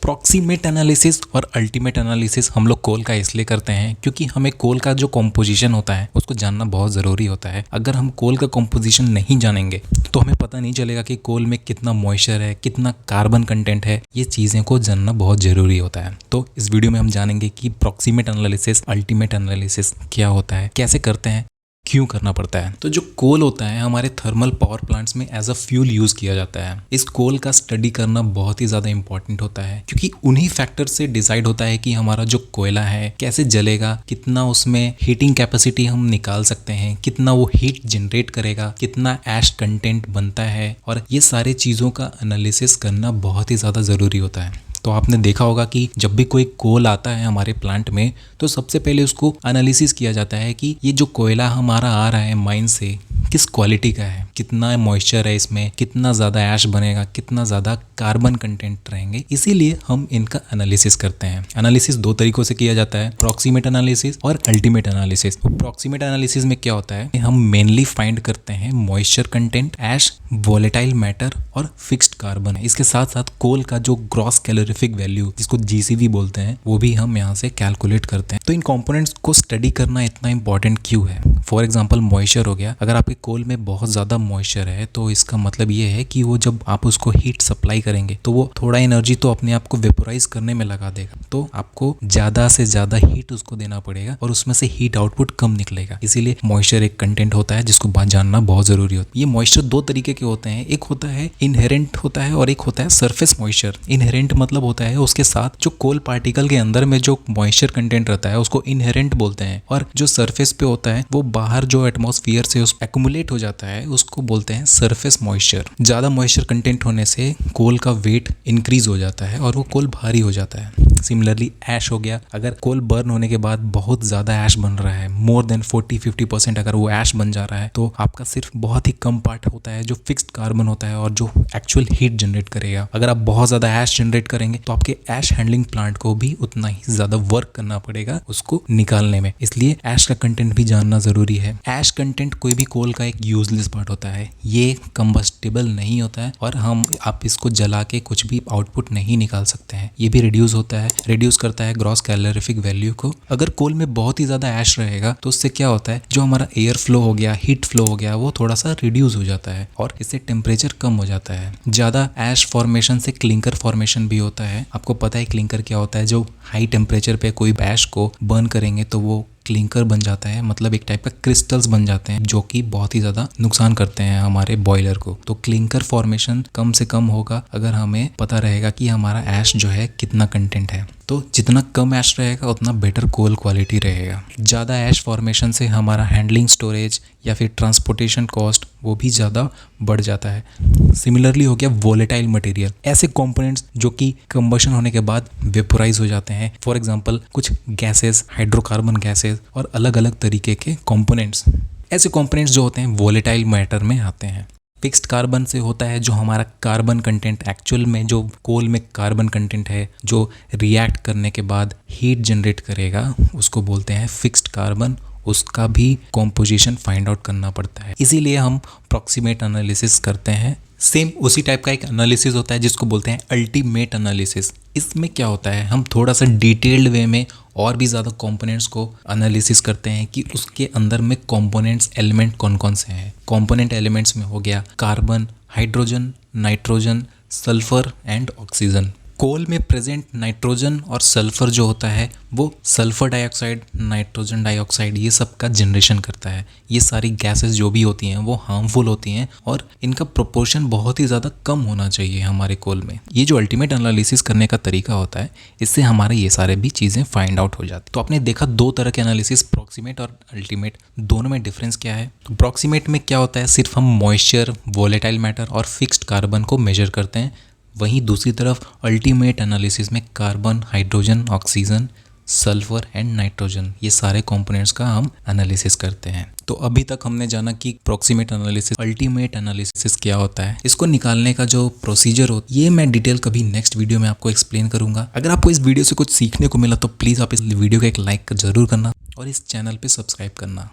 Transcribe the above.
Proximate analysis और ultimate analysis हम लोग कोल का इसलिए करते हैं क्योंकि हमें कोल का जो कॉम्पोजिशन होता है उसको जानना बहुत ज़रूरी होता है। अगर हम कोल का कॉम्पोजिशन नहीं जानेंगे तो हमें पता नहीं चलेगा कि कोल में कितना मॉइस्चर है, कितना कार्बन कंटेंट है। ये चीज़ें को जानना बहुत ज़रूरी होता है। तो इस वीडियो में हम जानेंगे कि प्रॉक्सीमेट एनालिसिस, अल्टीमेट एनालिसिस क्या होता है, कैसे करते हैं, क्यों करना पड़ता है। तो जो कोल होता है हमारे थर्मल पावर प्लांट्स में एज अ फ्यूल यूज किया जाता है। इस कोल का स्टडी करना बहुत ही ज्यादा इंपॉर्टेंट होता है क्योंकि उन्हीं फैक्टर से डिसाइड होता है कि हमारा जो कोयला है कैसे जलेगा, कितना उसमें हीटिंग कैपेसिटी हम निकाल सकते हैं, कितना वो हीट जनरेट करेगा, कितना ऐश कंटेंट बनता है, और ये सारी चीजों का एनालिसिस करना बहुत ही ज्यादा जरूरी होता है। तो आपने देखा होगा कि जब भी कोई कोल आता है हमारे प्लांट में तो सबसे पहले उसको एनालिसिस किया जाता है कि ये जो कोयला हमारा आ रहा है माइन से किस क्वालिटी का है, कितना मॉइस्चर है इसमें, कितना ज़्यादा ऐश बनेगा, कितना ज़्यादा कार्बन कंटेंट रहेंगे। इसीलिए हम इनका एनालिसिस करते हैं। एनालिसिस दो तरीकों से किया जाता है, प्रॉक्सीमेट एनालिसिस और अल्टीमेट एनालिसिस। प्रॉक्सीमेट एनालिसिस में क्या होता है, हम मेनली फाइंड करते हैं मॉइस्चर कंटेंट, ऐश, वोलेटाइल मैटर और फिक्स्ड कार्बन। इसके साथ साथ कोल का जो ग्रॉस कैलोरीफिक वैल्यू जिसको जीसीवी बोलते हैं वो भी हम यहाँ से कैलकुलेट करते हैं। तो इन कंपोनेंट्स को स्टडी करना इतना इंपॉर्टेंट क्यों है। फॉर एग्जांपल मॉइस्चर हो गया, अगर आपके कोल में बहुत ज़्यादा मॉइस्चर है तो इसका मतलब ये है कि वो जब आप उसको हीट सप्लाई करेंगे तो वो थोड़ा एनर्जी तो अपने आप को वेपोराइज करने में लगा देगा। तो आपको ज़्यादा से ज़्यादा हीट उसको देना पड़ेगा और उसमें से हीट आउटपुट कम निकलेगा। इसीलिए मॉइस्चर एक कंटेंट होता है जिसको जानना बहुत ज़रूरी होता है। ये मॉइस्चर दो तरीके के होते हैं, एक होता है इनहेरेंट होता है और एक होता है सरफेस मॉइस्चर। इनहेरेंट मतलब होता है उसके साथ जो कोल पार्टिकल के अंदर में जो मॉइस्चर कंटेंट रहता है उसको इनहेरेंट बोलते हैं, और जो सरफेस पे होता है वो बाहर जो एटमॉस्फेयर से उस एक्युमुलेट हो जाता है उसको बोलते हैं सरफेस मॉइस्चर। ज्यादा मॉइस्चर कंटेंट होने से कोल का वेट इंक्रीज हो जाता है और वो कोल भारी हो जाता है। सिमिलरली ऐश हो गया, अगर कोल बर्न होने के बाद बहुत ज्यादा ऐश बन रहा है, मोर देन 40-50% अगर वो ऐश बन जा रहा है तो आपका सिर्फ बहुत ही कम पार्ट होता है जो फिक्स्ड कार्बन होता है और जो एक्चुअल हीट जनरेट करेगा। अगर आप बहुत ज्यादा ऐश जनरेट करेंगे तो आपके ऐश हैंडलिंग प्लांट को भी उतना ही ज्यादा वर्क करना पड़ेगा उसको निकालने में। इसलिए ऐश का कंटेंट भी जानना जरूरी है। ऐश कंटेंट कोई भी कोल का एक यूजलेस पार्ट होता है, ये कंबस्टेबल नहीं होता है और आप इसको जला के कुछ भी आउटपुट नहीं निकाल सकते हैं। ये भी रिड्यूस होता है, रिड्यूस करता है ग्रॉस कैलोरीफिक वैल्यू को। अगर कोल में बहुत ही ज्यादा ऐश रहेगा तो उससे क्या होता है, जो हमारा एयर फ्लो हो गया, हीट फ्लो हो गया, वो थोड़ा सा रिड्यूस हो जाता है और इससे टेम्परेचर कम हो जाता है। ज्यादा ऐश फॉर्मेशन से क्लिंकर फॉर्मेशन भी होता है। आपको पता है क्लिंकर क्या होता है, जो हाई टेम्परेचर पे कोई ऐश को बर्न करेंगे तो वो क्लिंकर बन जाता है, मतलब एक टाइप का क्रिस्टल्स बन जाते हैं जो कि बहुत ही ज्यादा नुकसान करते हैं हमारे बॉयलर को। तो क्लिंकर फॉर्मेशन कम से कम होगा अगर हमें पता रहेगा कि हमारा ऐश जो है कितना कंटेंट है। तो जितना कम ऐश रहेगा उतना बेटर कोल क्वालिटी रहेगा। ज़्यादा ऐश फॉर्मेशन से हमारा हैंडलिंग, स्टोरेज या फिर ट्रांसपोर्टेशन कॉस्ट वो भी ज़्यादा बढ़ जाता है। सिमिलरली हो गया वोलेटाइल मटेरियल, ऐसे कंपोनेंट्स जो कि कंबशन होने के बाद वेपोराइज हो जाते हैं। फॉर एग्जांपल कुछ गैसेस, हाइड्रोकार्बन गैसेस और अलग अलग तरीके के कंपोनेंट्स। ऐसे कंपोनेंट्स जो होते हैं वोलेटाइल मैटर में आते हैं। फिक्स्ड कार्बन से होता है जो हमारा कार्बन कंटेंट, एक्चुअल में जो कोल में कार्बन कंटेंट है जो रिएक्ट करने के बाद हीट जनरेट करेगा उसको बोलते हैं फिक्स्ड कार्बन। उसका भी कॉम्पोजिशन फाइंड आउट करना पड़ता है, इसीलिए हम प्रॉक्सीमेट एनालिसिस करते हैं। सेम उसी टाइप का एक एनालिसिस होता है जिसको बोलते हैं अल्टीमेट एनालिसिस। इसमें क्या होता है, हम थोड़ा सा डिटेल्ड वे में और भी ज़्यादा कंपोनेंट्स को एनालिसिस करते हैं कि उसके अंदर में कंपोनेंट्स एलिमेंट कौन कौन से हैं। कंपोनेंट एलिमेंट्स में हो गया carbon, hydrogen, nitrogen, sulphur and oxygen. Coal में प्रेजेंट नाइट्रोजन और सल्फर जो होता है वो सल्फर डाइऑक्साइड, नाइट्रोजन डाइऑक्साइड, ये सब का जनरेशन करता है। ये सारी गैसेस जो भी होती हैं वो हार्मफुल होती हैं और इनका प्रोपोर्शन बहुत ही ज़्यादा कम होना चाहिए हमारे कोल में। ये जो अल्टीमेट एनालिसिस करने का तरीका होता है इससे हमारे ये सारे भी चीज़ें फाइंड आउट हो जाती। तो आपने देखा दो तरह के एनालिसिस, प्रॉक्सीमेट और अल्टीमेट, दोनों में डिफरेंस क्या है। तो प्रॉक्सीमेट में क्या होता है, सिर्फ हम मॉइस्चर, वोलेटाइल मैटर और फिक्स्ड कार्बन को मेजर करते हैं। वहीं दूसरी तरफ अल्टीमेट एनालिसिस में carbon, hydrogen, oxygen, sulphur and nitrogen, ये सारे कंपोनेंट्स का हम एनालिसिस करते हैं। तो अभी तक हमने जाना कि प्रॉक्सीमेट एनालिसिस, अल्टीमेट एनालिसिस क्या होता है। इसको निकालने का जो प्रोसीजर होता है ये मैं डिटेल कभी नेक्स्ट वीडियो में आपको एक्सप्लेन करूंगा। अगर आपको इस वीडियो से कुछ सीखने को मिला तो प्लीज़ आप इस वीडियो को एक लाइक जरूर करना और इस चैनल पे सब्सक्राइब करना।